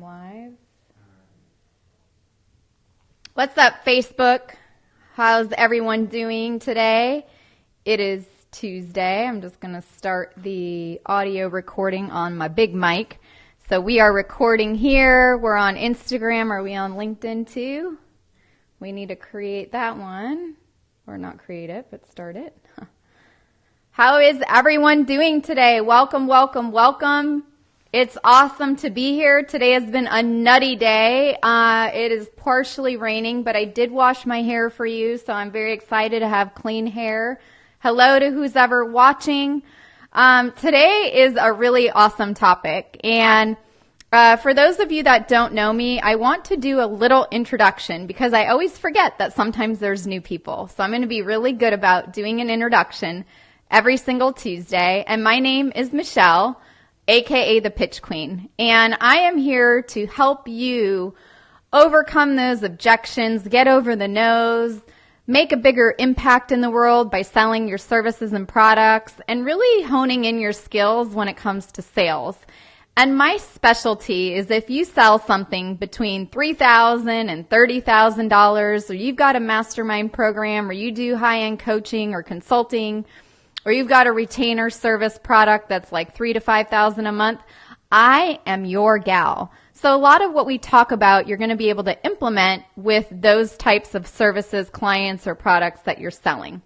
Live. What's up, Facebook? How's everyone doing today? It is Tuesday. I'm just going to start the audio recording on my big mic. So we are recording here. We're on Instagram. Are we on LinkedIn too? We need to create that one. Or not create it, but start it. How is everyone doing today? Welcome, welcome, welcome. It's awesome to be here. Today has been a nutty day. It is partially raining, but I did wash my hair for you, so I'm very excited to have clean hair. Hello to who's ever watching. Today is a really awesome topic, and for those of you that don't know me, I want to do a little introduction because I always forget that sometimes there's new people. So I'm going to be really good about doing an introduction every single Tuesday, and my name is Michelle, aka the Pitch Queen, and I am here to help you overcome those objections, get over the no's, make a bigger impact in the world by selling your services and products, and really honing in your skills when it comes to sales. And my specialty is if you sell something between $3,000 and $30,000, or you've got a mastermind program, or you do high-end coaching or consulting, or you've got a retainer service product that's like $3,000 to $5,000 a month, I am your gal. So a lot of what we talk about, you're going to be able to implement with those types of services, clients, or products that you're selling.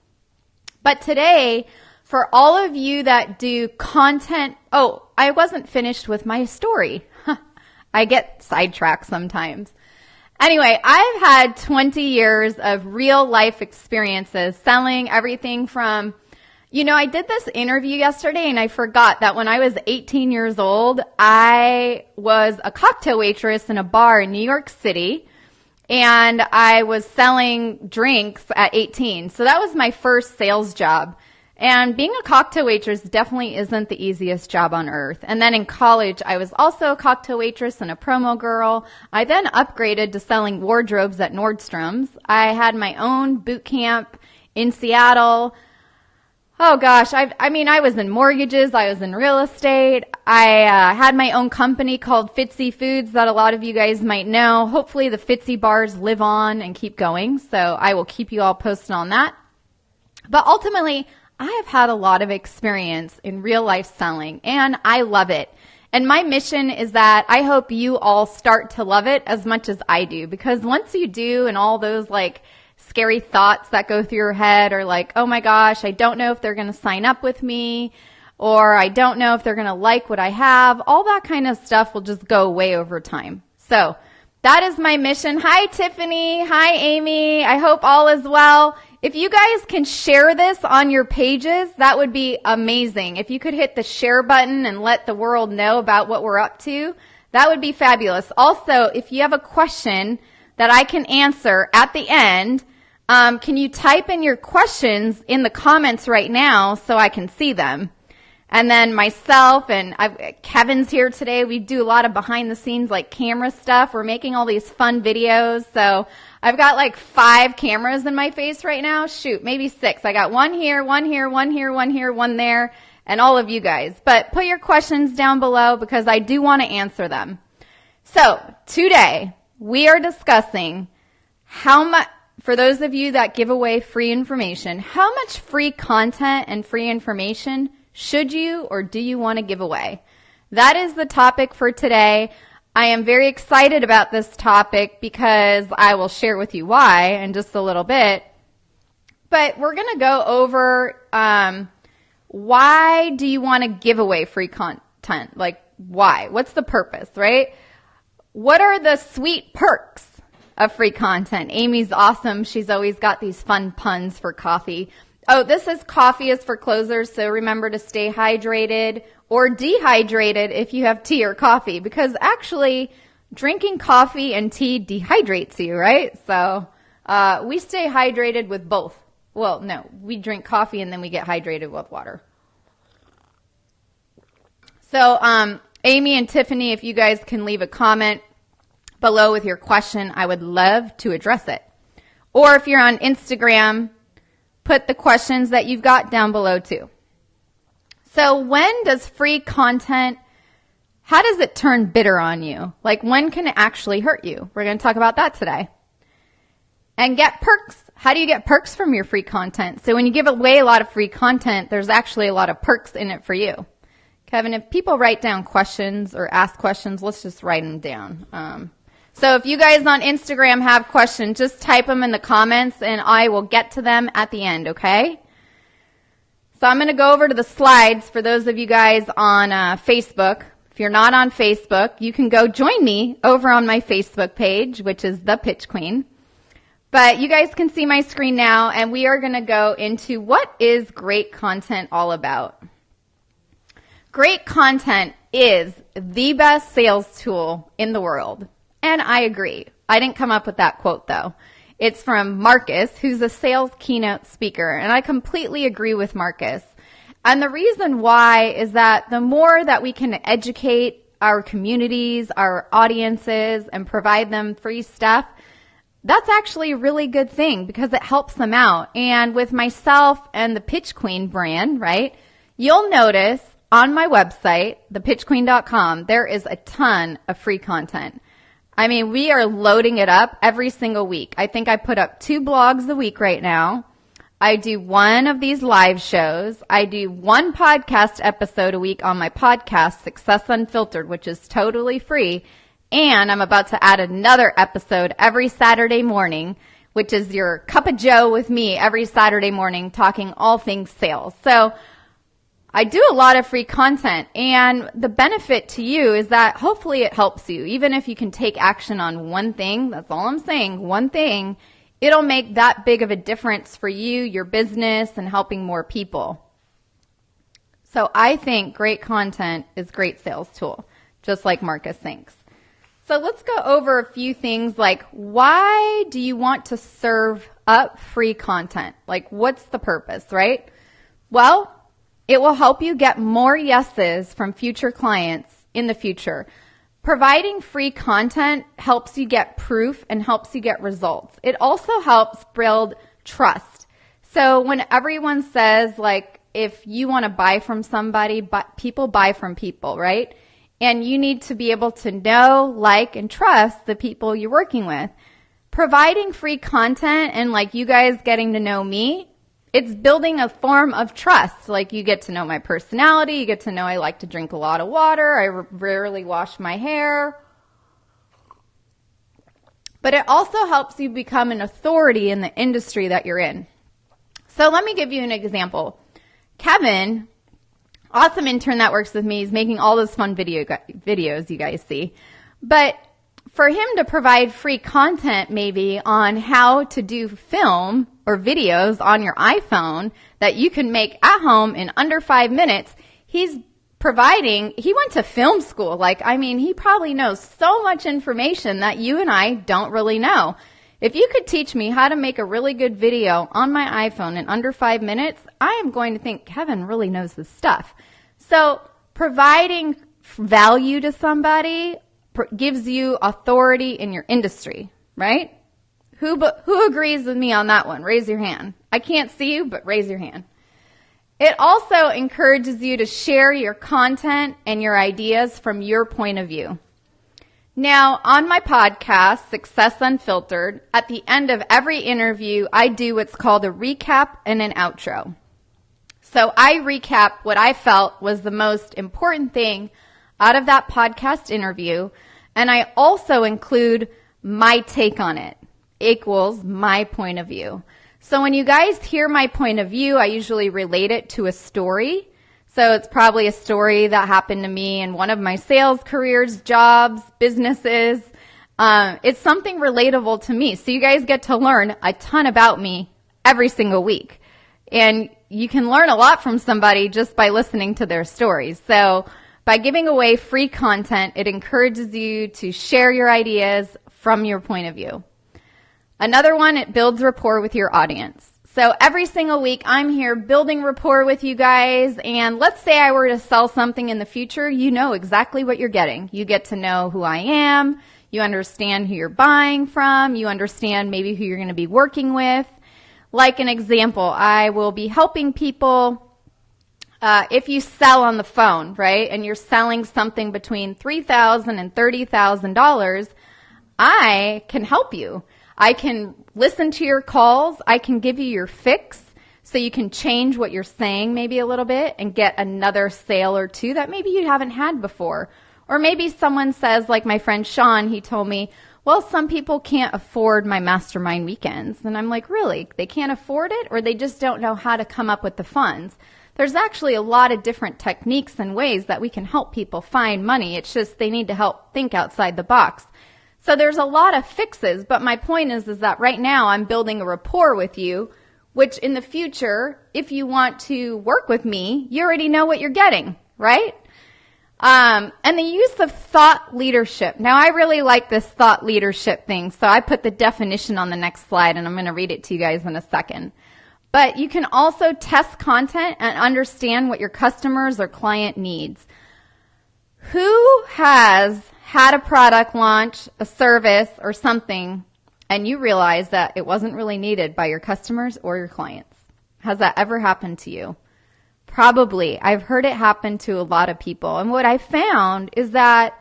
But today, for all of you that do content, I wasn't finished with my story. I get sidetracked sometimes. Anyway, I've had 20 years of real life experiences selling everything from I did this interview yesterday and I forgot that when I was 18 years old, I was a cocktail waitress in a bar in New York City, and I was selling drinks at 18. So that was my first sales job. And being a cocktail waitress definitely isn't the easiest job on earth. And then in college, I was also a cocktail waitress and a promo girl. I then upgraded to selling wardrobes at Nordstrom's. I had my own boot camp in Seattle. Oh gosh, I was in mortgages, I was in real estate, I had my own company called Fitzy Foods that a lot of you guys might know. Hopefully the Fitzy bars live on and keep going, so I will keep you all posted on that. But ultimately, I have had a lot of experience in real life selling, and I love it. And my mission is that I hope you all start to love it as much as I do, because once you do, and all those scary thoughts that go through your head are like, oh my gosh, I don't know if they're going to sign up with me, or I don't know if they're going to like what I have. All that kind of stuff will just go away over time. So that is my mission. Hi, Tiffany. Hi, Amy. I hope all is well. If you guys can share this on your pages, that would be amazing. If you could hit the share button and let the world know about what we're up to, that would be fabulous. Also, if you have a question that I can answer at the end, can you type in your questions in the comments right now so I can see them? And then myself and Kevin's here today. We do a lot of behind the scenes camera stuff. We're making all these fun videos. So I've got 5 cameras in my face right now. Shoot, maybe 6. I got one here, one here, one here, one here, one there, and all of you guys. But put your questions down below because I do want to answer them. So today we are discussing how much, for those of you that give away free information, how much free content and free information should you or do you want to give away? That is the topic for today. I am very excited about this topic because I will share with you why in just a little bit. But we're going to go over why do you want to give away free content? Why? What's the purpose, right? What are the sweet perks of free content? Amy's awesome. She's always got these fun puns for coffee. Oh, this is coffee is for closers, so remember to stay hydrated or dehydrated if you have tea or coffee, because actually drinking coffee and tea dehydrates you, right? So we stay hydrated with both. Well, no, we drink coffee and then we get hydrated with water. So Amy and Tiffany, if you guys can leave a comment below with your question, I would love to address it. Or if you're on Instagram, put the questions that you've got down below too. So when does free content how does it turn bitter on you? Like, when can it actually hurt you? We're going to talk about that today. And get perks. How do you get perks from your free content? So when you give away a lot of free content, there's actually a lot of perks in it for you. Kevin, if people write down questions or ask questions, let's just write them down. So if you guys on Instagram have questions, just type them in the comments and I will get to them at the end, okay? So I'm going to go over to the slides for those of you guys on Facebook. If you're not on Facebook, you can go join me over on my Facebook page, which is The Pitch Queen. But you guys can see my screen now, and we are going to go into what is great content all about. Great content is the best sales tool in the world. And I agree. I didn't come up with that quote, though. It's from Marcus, who's a sales keynote speaker. And I completely agree with Marcus. And the reason why is that the more that we can educate our communities, our audiences, and provide them free stuff, that's actually a really good thing because it helps them out. And with myself and the Pitch Queen brand, right, you'll notice on my website, thepitchqueen.com, there is a ton of free content. I mean, we are loading it up every single week. I think I put up 2 blogs a week right now. I do 1 of these live shows. I do 1 podcast episode a week on my podcast, Success Unfiltered, which is totally free. And I'm about to add another episode every Saturday morning, which is your cup of joe with me every Saturday morning talking all things sales. So I do a lot of free content, and the benefit to you is that hopefully it helps you. Even if you can take action on one thing, that's all I'm saying, one thing, it'll make that big of a difference for you, your business, and helping more people. So I think great content is a great sales tool, just like Marcus thinks. So let's go over a few things like, why do you want to serve up free content? Like, what's the purpose, right? Well, it will help you get more yeses from future clients in the future. Providing free content helps you get proof and helps you get results. It also helps build trust. So when everyone says, like, if you want to buy from somebody, but people buy from people, right? And you need to be able to know, like, and trust the people you're working with. Providing free content and, like, you guys getting to know me, it's building a form of trust. Like, you get to know my personality. You get to know I like to drink a lot of water. I rarely wash my hair. But it also helps you become an authority in the industry that you're in. So let me give you an example. Kevin, awesome intern that works with me, is making all those fun videos you guys see. But for him to provide free content maybe on how to do film or videos on your iPhone that you can make at home in under 5 minutes, he went to film school. Like, I mean, he probably knows so much information that you and I don't really know. If you could teach me how to make a really good video on my iPhone in under 5 minutes, I am going to think Kevin really knows this stuff. So providing value to somebody gives you authority in your industry, right? Who agrees with me on that one? Raise your hand. I can't see you, but raise your hand. It also encourages you to share your content and your ideas from your point of view. Now, on my podcast, Success Unfiltered, at the end of every interview, I do what's called a recap and an outro. So I recap what I felt was the most important thing out of that podcast interview, and I also include my take on it, equals my point of view. So when you guys hear my point of view, I usually relate it to a story. So it's probably a story that happened to me in one of my sales careers, jobs, businesses. It's something relatable to me. So you guys get to learn a ton about me every single week. And you can learn a lot from somebody just by listening to their stories. So by giving away free content, it encourages you to share your ideas from your point of view. Another one, it builds rapport with your audience. So every single week, I'm here building rapport with you guys. And let's say I were to sell something in the future, you know exactly what you're getting. You get to know who I am. You understand who you're buying from. You understand maybe who you're going to be working with. Like an example, I will be helping people If you sell on the phone, right, and you're selling something between $3,000 and $30,000, I can help you. I can listen to your calls. I can give you your fix so you can change what you're saying maybe a little bit and get another sale or two that maybe you haven't had before. Or maybe someone says, like my friend Sean, he told me, well, some people can't afford my mastermind weekends. And I'm like, really? They can't afford it, or they just don't know how to come up with the funds? There's actually a lot of different techniques and ways that we can help people find money. It's just they need to help think outside the box. So there's a lot of fixes, but my point is that right now I'm building a rapport with you, which in the future, if you want to work with me, you already know what you're getting, right? And the use of thought leadership. Now, I really like this thought leadership thing, so I put the definition on the next slide, and I'm going to read it to you guys in a second. But you can also test content and understand what your customers or client needs. Who has had a product launch, a service, or something, and you realize that it wasn't really needed by your customers or your clients? Has that ever happened to you? Probably. I've heard it happen to a lot of people. And what I found is that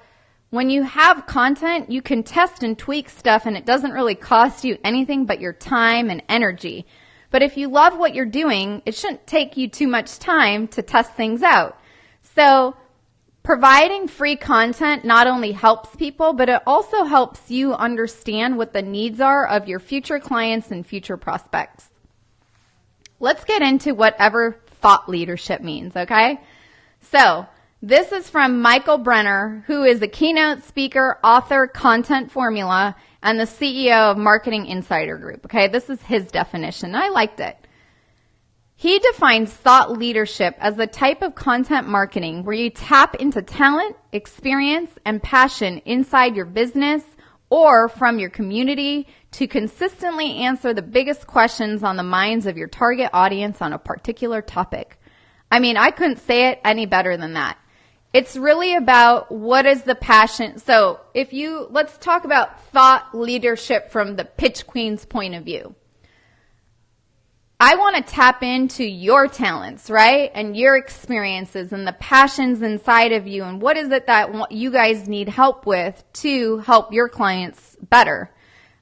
when you have content, you can test and tweak stuff, and it doesn't really cost you anything but your time and energy. But if you love what you're doing, it shouldn't take you too much time to test things out. So providing free content not only helps people, but it also helps you understand what the needs are of your future clients and future prospects. Let's get into whatever thought leadership means, okay? So this is from Michael Brenner, who is a keynote speaker, author, content formula, and the CEO of Marketing Insider Group, okay? This is his definition. I liked it. He defines thought leadership as the type of content marketing where you tap into talent, experience, and passion inside your business or from your community to consistently answer the biggest questions on the minds of your target audience on a particular topic. I mean, I couldn't say it any better than that. It's really about what is the passion. So let's talk about thought leadership from the pitch queen's point of view. I want to tap into your talents, right? And your experiences and the passions inside of you. And what is it that you guys need help with to help your clients better?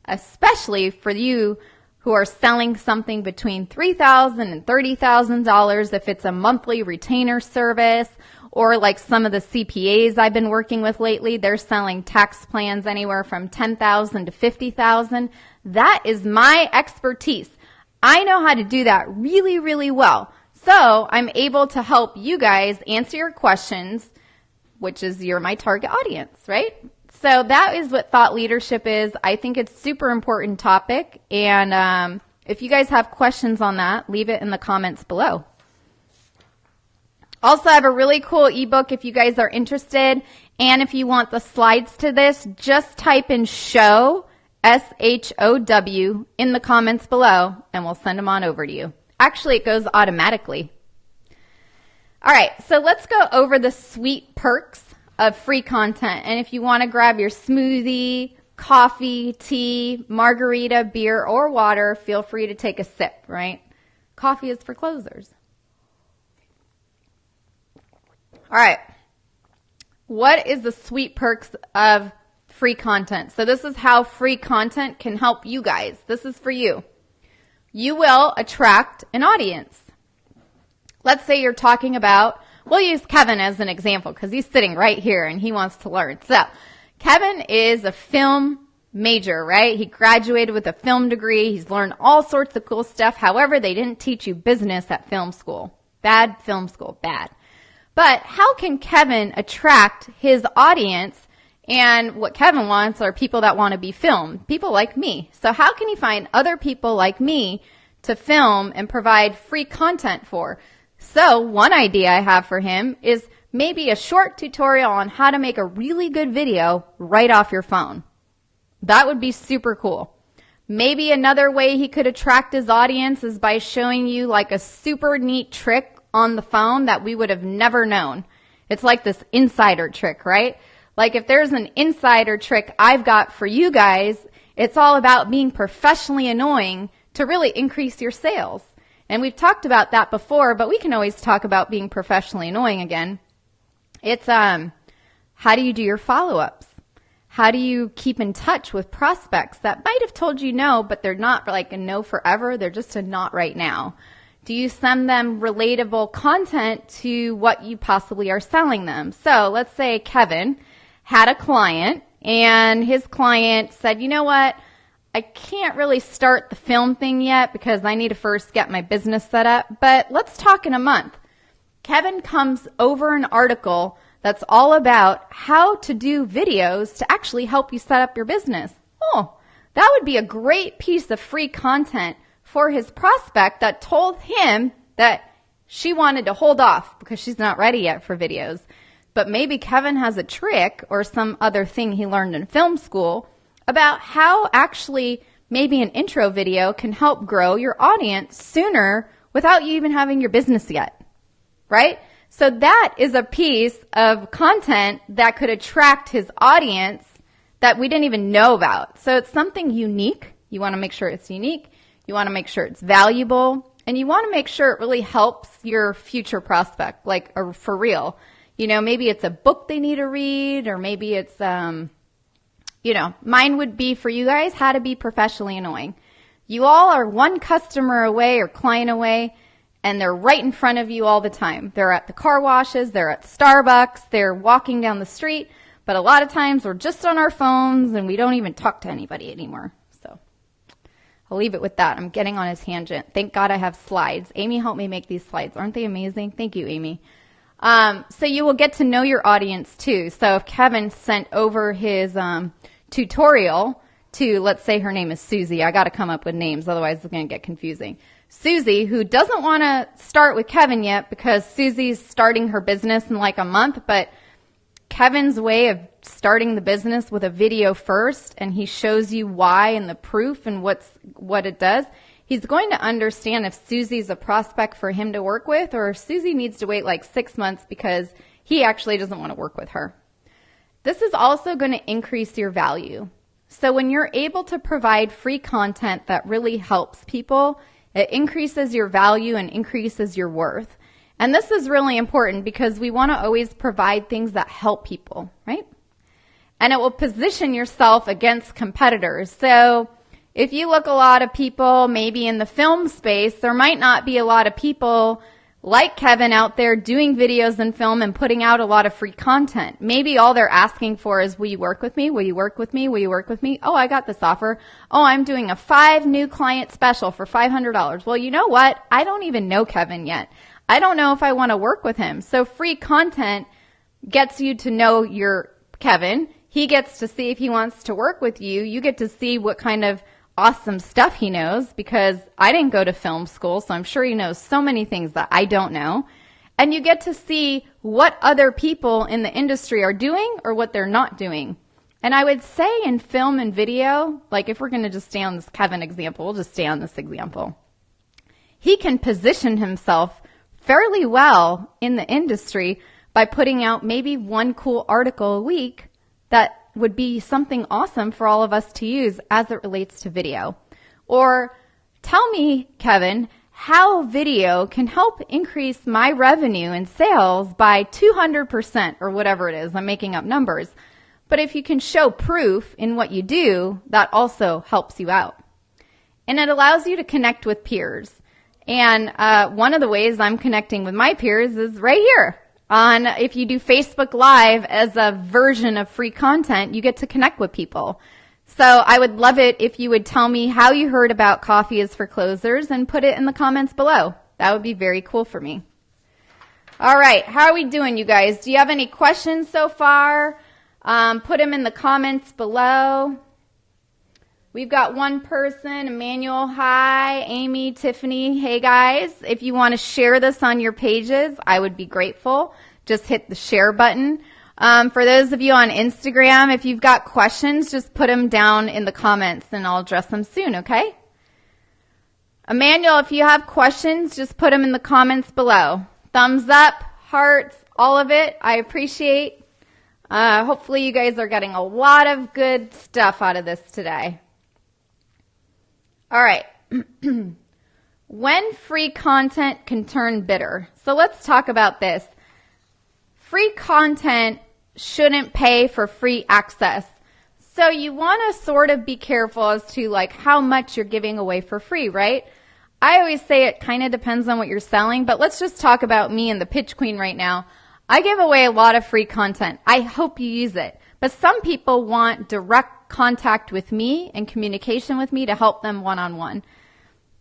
Especially for you who are selling something between $3,000 and $30,000 if it's a monthly retainer service, or like some of the CPAs I've been working with lately, they're selling tax plans anywhere from $10,000 to $50,000. That is my expertise. I know how to do that really, really well. So I'm able to help you guys answer your questions, which is you're my target audience, right? So that is what thought leadership is. I think it's a super important topic. And if you guys have questions on that, leave it in the comments below. Also, I have a really cool ebook if you guys are interested. And if you want the slides to this, just type in SHOW, SHOW, in the comments below, and we'll send them on over to you. Actually, it goes automatically. All right, so let's go over the sweet perks of free content. And if you want to grab your smoothie, coffee, tea, margarita, beer, or water, feel free to take a sip, right? Coffee is for closers. All right. What is the sweet perks of free content? So this is how free content can help you guys. This is for you. You will attract an audience. Let's say you're talking about, we'll use Kevin as an example because he's sitting right here and he wants to learn. So Kevin is a film major, right? He graduated with a film degree. He's learned all sorts of cool stuff. However, they didn't teach you business at film school. Bad film school, bad. But how can Kevin attract his audience? And what Kevin wants are people that want to be filmed, people like me. So how can he find other people like me to film and provide free content for? So one idea I have for him is maybe a short tutorial on how to make a really good video right off your phone. That would be super cool. Maybe another way he could attract his audience is by showing you like a super neat trick on the phone that we would have never known. It's like this insider trick, right? Like if there's an insider trick I've got for you guys, it's all about being professionally annoying to really increase your sales. And we've talked about that before, but we can always talk about being professionally annoying again. It's how do you do your follow-ups? How do you keep in touch with prospects that might have told you no, but they're not like a no forever, they're just a not right now? Do you send them relatable content to what you possibly are selling them? So let's say Kevin had a client and his client said, you know what, I can't really start the film thing yet because I need to first get my business set up, but let's talk in a month. Kevin comes over an article that's all about how to do videos to actually help you set up your business. Oh, that would be a great piece of free content for his prospect that told him that she wanted to hold off because she's not ready yet for videos. But maybe Kevin has a trick or some other thing he learned in film school about how actually maybe an intro video can help grow your audience sooner without you even having your business yet, right? So that is a piece of content that could attract his audience that we didn't even know about. So it's something unique. You want to make sure it's unique. You want to make sure it's valuable. And you want to make sure it really helps your future prospect, like for real. You know, maybe it's a book they need to read, or maybe it's, mine would be for you guys, how to be professionally annoying. You all are one customer away or client away, and they're right in front of you all the time. They're at the car washes, they're at Starbucks, they're walking down the street, but a lot of times we're just on our phones and we don't even talk to anybody anymore. So I'll leave it with that. I'm getting on a tangent. Thank God I have slides. Amy helped me make these slides. Aren't they amazing? Thank you, Amy. So you will get to know your audience too. So if Kevin sent over his tutorial to, let's say her name is Susie. I got to come up with names, otherwise it's going to get confusing. Susie, who doesn't want to start with Kevin yet because Susie's starting her business in like a month, but Kevin's way of starting the business with a video first, and he shows you why and the proof and what it does, he's going to understand if Susie's a prospect for him to work with, or if Susie needs to wait like 6 months because he actually doesn't want to work with her. This is also going to increase your value. So when you're able to provide free content that really helps people, it increases your value and increases your worth. And this is really important because we want to always provide things that help people, right? And it will position yourself against competitors. So if you look a lot of people maybe in the film space, there might not be a lot of people like Kevin out there doing videos and film and putting out a lot of free content. Maybe all they're asking for is, will you work with me? Will you work with me? Will you work with me? Oh, I got this offer. Oh, I'm doing a 5 new client special for $500. Well, you know what? I don't even know Kevin yet. I don't know if I want to work with him. So free content gets you to know your Kevin. He gets to see if he wants to work with you. You get to see what kind of awesome stuff he knows, because I didn't go to film school, so I'm sure he knows so many things that I don't know. And you get to see what other people in the industry are doing or what they're not doing. And I would say in film and video, like if we're going to just stay on this Kevin example, we'll just stay on this example. He can position himself fairly well in the industry by putting out maybe one cool article a week that would be something awesome for all of us to use as it relates to video. Or tell me, Kevin, how video can help increase my revenue and sales by 200% or whatever it is. I'm making up numbers. But if you can show proof in what you do, that also helps you out. And it allows you to connect with peers. And one of the ways I'm connecting with my peers is right here. If you do Facebook Live as a version of free content, you get to connect with people. So I would love it if you would tell me how you heard about Coffee is for Closers and put it in the comments below. That would be very cool for me. All right, how are we doing, you guys? Do you have any questions so far? Put them in the comments below. We've got one person, Emmanuel, hi, Amy, Tiffany, hey guys. If you want to share this on your pages, I would be grateful. Just hit the share button. For those of you on Instagram, if you've got questions, just put them down in the comments and I'll address them soon, okay? Emmanuel, if you have questions, just put them in the comments below. Thumbs up, hearts, all of it, I appreciate. Hopefully you guys are getting a lot of good stuff out of this today. All right. when free content can turn bitter. So let's talk about this. Free content shouldn't pay for free access. So you want to sort of be careful as to like how much you're giving away for free, right? I always say it kind of depends on what you're selling, but let's just talk about me and the pitch queen right now. I give away a lot of free content. I hope you use it. But some people want direct contact with me and communication with me to help them one-on-one.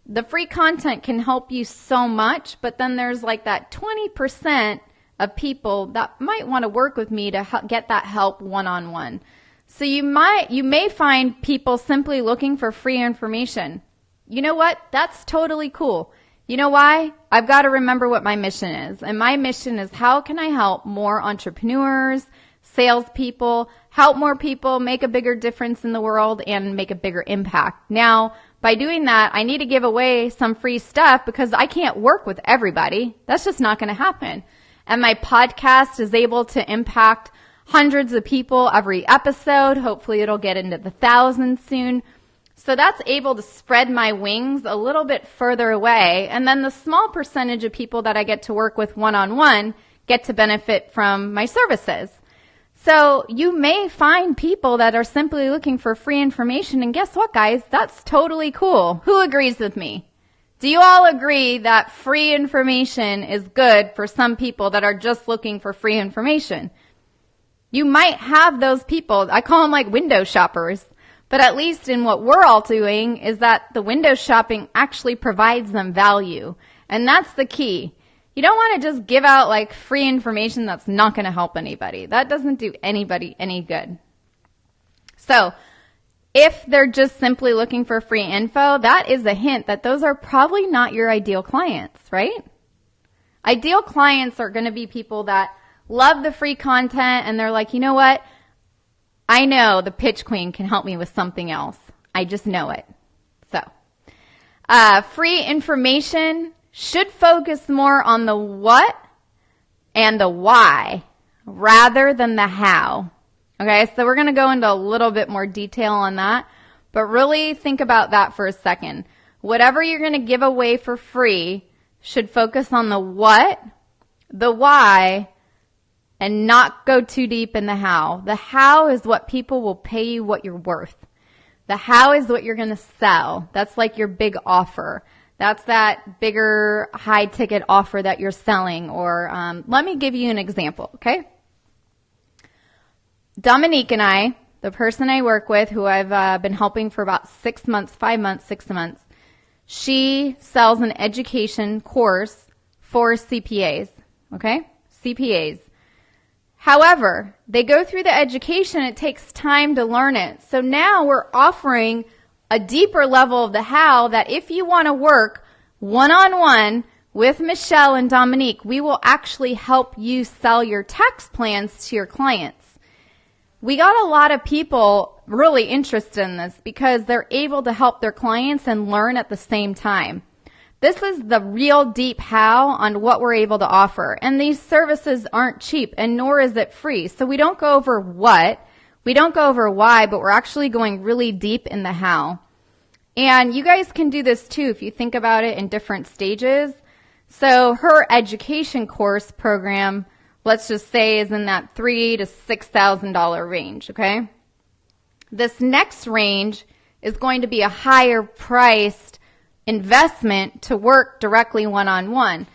The free content can help you so much, but then there's like that 20% of people that might want to work with me to get that help one-on-one. So you may find people simply looking for free information. You know what? That's totally cool. You know why? I've got to remember what my mission is. And my mission is how can I help more entrepreneurs, salespeople, help more people make a bigger difference in the world and make a bigger impact. Now, by doing that, I need to give away some free stuff because I can't work with everybody. That's just not going to happen. And my podcast is able to impact hundreds of people every episode. Hopefully it'll get into the thousands soon. So that's able to spread my wings a little bit further away. And then the small percentage of people that I get to work with one-on-one get to benefit from my services. So you may find people that are simply looking for free information. And guess what, guys? That's totally cool. Who agrees with me? Do you all agree that free information is good for some people that are just looking for free information? You might have those people. I call them like window shoppers. But at least in what we're all doing is that the window shopping actually provides them value. And that's the key. You don't want to just give out like free information that's not going to help anybody. That doesn't do anybody any good. So if they're just simply looking for free info, that is a hint that those are probably not your ideal clients, right? Ideal clients are going to be people that love the free content and they're like, you know what? I know the pitch queen can help me with something else. I just know it. So, free information should focus more on the what and the why rather than the how. Okay, so we're going to go into a little bit more detail on that, but really think about that for a second. Whatever you're going to give away for free should focus on the what, the why, and not go too deep in the how. The how is what people will pay you what you're worth. The how is what you're going to sell. That's like your big offer. That's that bigger high ticket offer that you're selling. Or let me give you an example, okay? Dominique and I, the person I work with, who I've been helping for about 6 months, 5 months, 6 months, she sells an education course for CPAs, okay? CPAs. However, they go through the education, it takes time to learn it. So now we're offering a deeper level of the how that if you want to work one-on-one with Michelle and Dominique, we will actually help you sell your tax plans to your clients. We got a lot of people really interested in this because they're able to help their clients and learn at the same time. This is the real deep how on what we're able to offer. And these services aren't cheap, and nor is it free. So we don't go over what, we don't go over why, but we're actually going really deep in the how. And you guys can do this too if you think about it in different stages. So her education course program, let's just say, is in that $3,000 to $6,000 range, okay? This next range is going to be a higher priced investment to work directly one-on-one,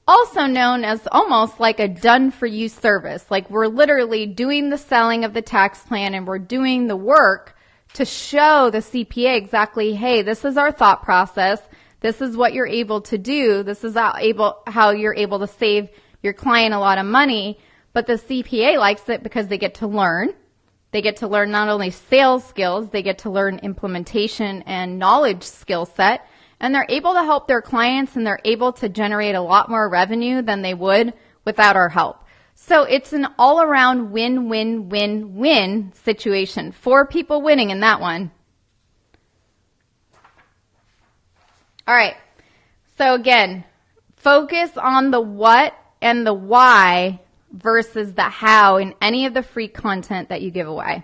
also known as almost like a done-for-you service. Like we're literally doing the selling of the tax plan and we're doing the work to show the CPA exactly, hey, this is our thought process. This is what you're able to do. This is how you're able to save your client a lot of money. But the CPA likes it because they get to learn. They get to learn not only sales skills, they get to learn implementation and knowledge skill set. And they're able to help their clients and they're able to generate a lot more revenue than they would without our help. So it's an all-around win-win-win-win situation. 4 people winning in that one. All right. So again, focus on the what and the why versus the how in any of the free content that you give away.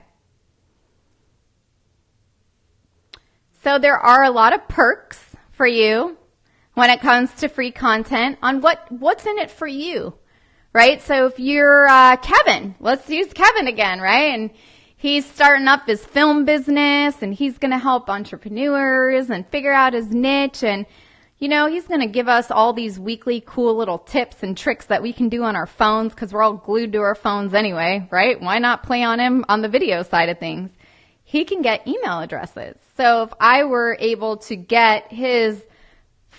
So there are a lot of perks for you. when it comes to free content on what's in it for you, right? So if you're Kevin, let's use Kevin again, right? And he's starting up his film business, and he's going to help entrepreneurs and figure out his niche, and he's going to give us all these weekly cool little tips and tricks that we can do on our phones because we're all glued to our phones anyway, right? Why not play on him on the video side of things? He can get email addresses. So if I were able to get his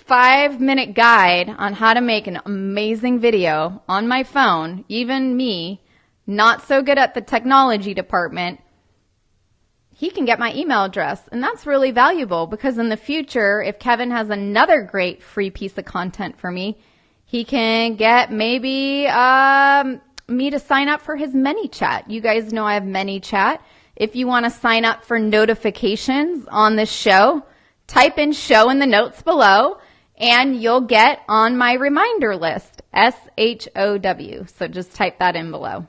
5-minute guide on how to make an amazing video on my phone, even me, not so good at the technology department, he can get my email address. And that's really valuable because in the future, if Kevin has another great free piece of content for me, he can get maybe me to sign up for his ManyChat. You guys know I have ManyChat. If you want to sign up for notifications on this show, type in show in the notes below and you'll get on my reminder list, SHOW. So just type that in below.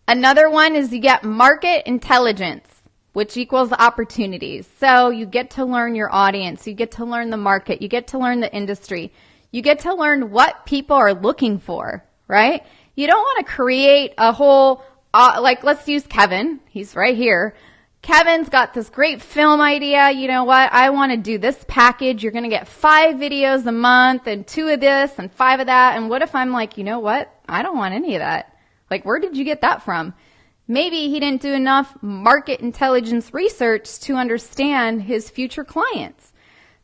Another one is you get market intelligence, which equals opportunities. So you get to learn your audience. You get to learn the market. You get to learn the industry. You get to learn what people are looking for, right? You don't want to create a whole, let's use Kevin. He's right here. Kevin's got this great film idea. You know what? I want to do this package. You're going to get 5 videos a month and 2 of this and 5 of that. And what if I'm like, you know what? I don't want any of that. Like, where did you get that from? Maybe he didn't do enough market intelligence research to understand his future clients.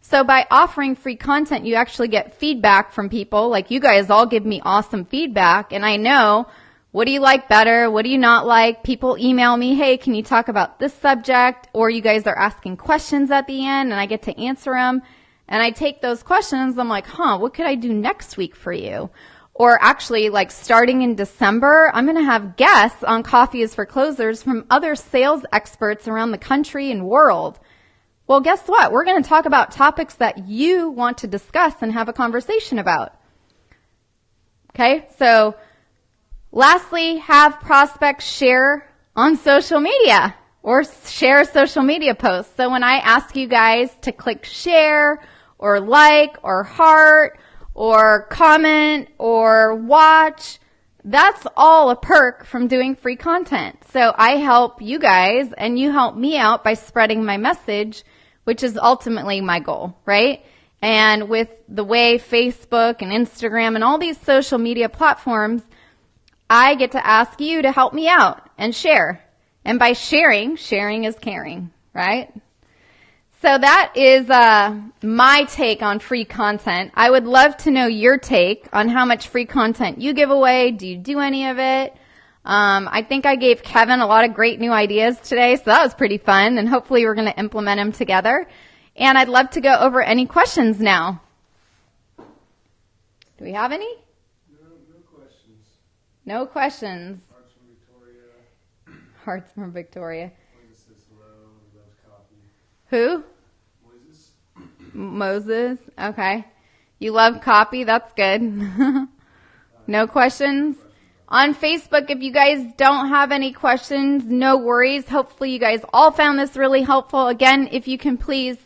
So by offering free content, you actually get feedback from people. Like, you guys all give me awesome feedback, and I know, what do you like better? What do you not like? People email me, hey, can you talk about this subject? Or you guys are asking questions at the end, and I get to answer them. And I take those questions. I'm like, what could I do next week for you? Or actually, like starting in December, I'm going to have guests on Coffee is for Closers from other sales experts around the country and world. Well, guess what? We're going to talk about topics that you want to discuss and have a conversation about. Okay, so lastly, have prospects share on social media or share social media posts. So when I ask you guys to click share or like or heart or comment or watch, that's all a perk from doing free content. So I help you guys and you help me out by spreading my message, which is ultimately my goal, right? And with the way Facebook and Instagram and all these social media platforms, I get to ask you to help me out and share. And by sharing is caring, right? So that is my take on free content. I would love to know your take on how much free content you give away. Do you do any of it? I think I gave Kevin a lot of great new ideas today, so that was pretty fun, and hopefully we're going to implement them together. And I'd love to go over any questions now. Do we have any? No questions. No questions. Hearts from Victoria. Hearts from Victoria. Moses says hello. He loves coffee. Who? Moses. Okay. You love copy. That's good. No questions? On Facebook, if you guys don't have any questions, no worries. Hopefully you guys all found this really helpful. Again, if you can please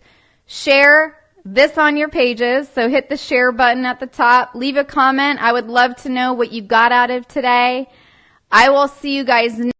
share this on your pages. So hit the share button at the top. Leave a comment. I would love to know what you got out of today. I will see you guys